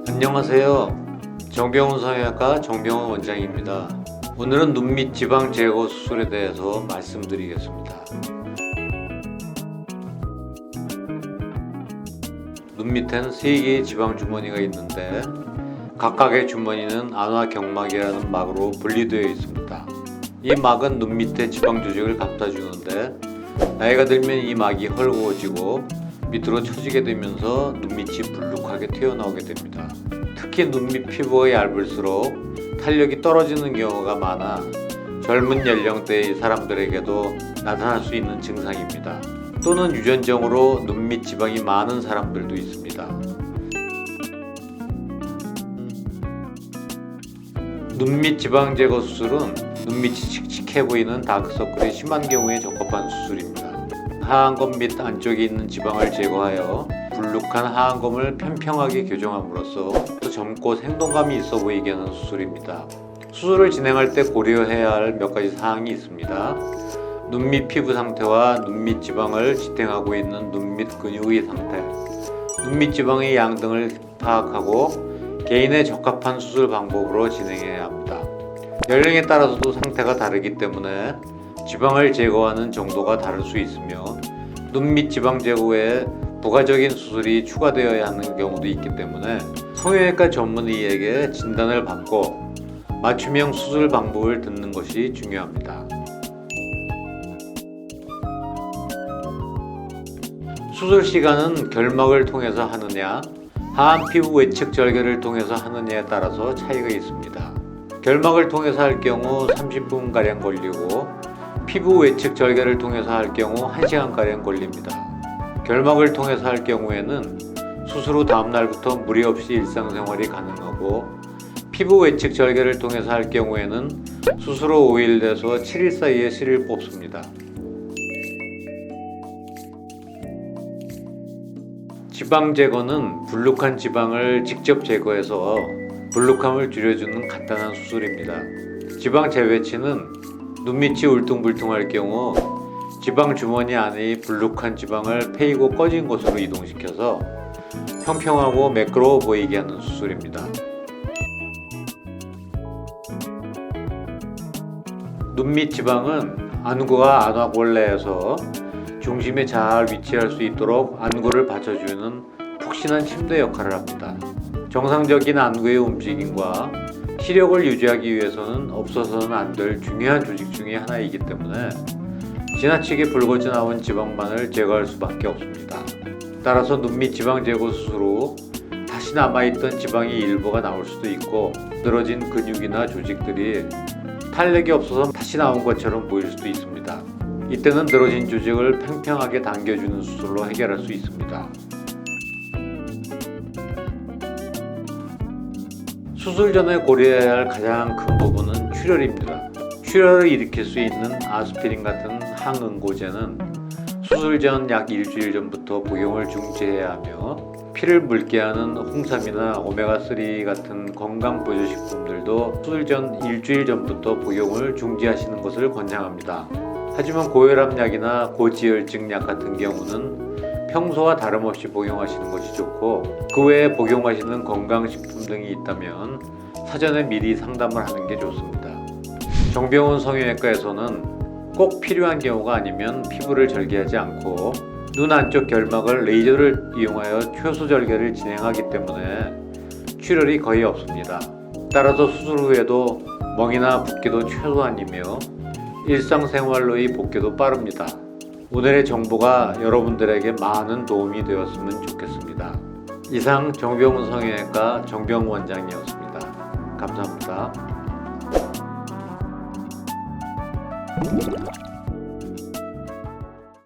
안녕하세요. 정병훈 성형외과 정병훈 원장입니다. 오늘은 눈 밑 지방 제거 수술에 대해서 말씀드리겠습니다. 눈 밑엔 3개의 지방 주머니가 있는데 각각의 주머니는 안화 경막이라는 막으로 분리되어 있습니다. 이 막은 눈 밑에 지방 조직을 감싸주는데 나이가 들면 이 막이 헐거워지고 밑으로 처지게 되면서 눈밑이 불룩하게 튀어나오게 됩니다. 특히 눈밑 피부가 얇을수록 탄력이 떨어지는 경우가 많아 젊은 연령대의 사람들에게도 나타날 수 있는 증상입니다. 또는 유전적으로 눈밑 지방이 많은 사람들도 있습니다. 눈밑 지방 제거 수술은 눈밑이 칙칙해 보이는 다크서클이 심한 경우에 적합한 수술입니다. 하안검 및 안쪽에 있는 지방을 제거하여 불룩한 하안검을 평평하게 교정함으로써 또 젊고 생동감이 있어 보이게 하는 수술입니다. 수술을 진행할 때 고려해야 할 몇 가지 사항이 있습니다. 눈밑 피부 상태와 눈밑 지방을 지탱하고 있는 눈밑 근육의 상태, 눈밑 지방의 양 등을 파악하고 개인의 적합한 수술 방법으로 진행해야 합니다. 연령에 따라서도 상태가 다르기 때문에 지방을 제거하는 정도가 다를 수 있으며 눈밑 지방 제거 외에 부가적인 수술이 추가되어야 하는 경우도 있기 때문에 성형외과 전문의에게 진단을 받고 맞춤형 수술 방법을 듣는 것이 중요합니다. 수술 시간은 결막을 통해서 하느냐, 하안 피부 외측 절개를 통해서 하느냐에 따라서 차이가 있습니다. 결막을 통해서 할 경우 30분가량 걸리고 피부 외측 절개를 통해서 할 경우 1시간가량 걸립니다. 결막을 통해서 할 경우에는 수술 후 다음날부터 무리 없이 일상생활이 가능하고 피부 외측 절개를 통해서 할 경우에는 수술 후 5일에서 7일 사이에 실을 뽑습니다. 지방 제거는 불룩한 지방을 직접 제거해서 불룩함을 줄여주는 간단한 수술입니다. 지방 재배치는 눈밑이 울퉁불퉁할 경우 지방 주머니 안의 불룩한 지방을 패이고 꺼진 곳으로 이동시켜서 평평하고 매끄러워 보이게 하는 수술입니다. 눈밑 지방은 안구가 안화골내에서 중심에 잘 위치할 수 있도록 안구를 받쳐주는 푹신한 침대 역할을 합니다. 정상적인 안구의 움직임과 시력을 유지하기 위해서는 없어서는 안 될 중요한 조직 중의 하나이기 때문에 지나치게 붉어져 나온 지방만을 제거할 수밖에 없습니다. 따라서 눈밑 지방 제거 수술 후 다시 남아있던 지방의 일부가 나올 수도 있고 늘어진 근육이나 조직들이 탄력이 없어서 다시 나온 것처럼 보일 수도 있습니다. 이때는 늘어진 조직을 평평하게 당겨주는 수술로 해결할 수 있습니다. 수술 전에 고려해야 할 가장 큰 부분은 출혈입니다. 출혈을 일으킬 수 있는 아스피린 같은 항응고제는 수술 전 약 일주일 전부터 복용을 중지해야 하며 피를 묽게 하는 홍삼이나 오메가3 같은 건강 보조식품들도 수술 전 일주일 전부터 복용을 중지하시는 것을 권장합니다. 하지만 고혈압 약이나 고지혈증 약 같은 경우는 평소와 다름없이 복용하시는 것이 좋고 그 외에 복용하시는 건강식품 등이 있다면 사전에 미리 상담을 하는 게 좋습니다. 정병훈 성형외과에서는 꼭 필요한 경우가 아니면 피부를 절개하지 않고 눈 안쪽 결막을 레이저를 이용하여 효소 절개를 진행하기 때문에 출혈이 거의 없습니다. 따라서 수술 후에도 멍이나 붓기도 최소한이며 일상생활로의 복귀도 빠릅니다. 오늘의 정보가 여러분들에게 많은 도움이 되었으면 좋겠습니다. 이상 정병훈 성형외과 정병훈 원장이었습니다. 감사합니다.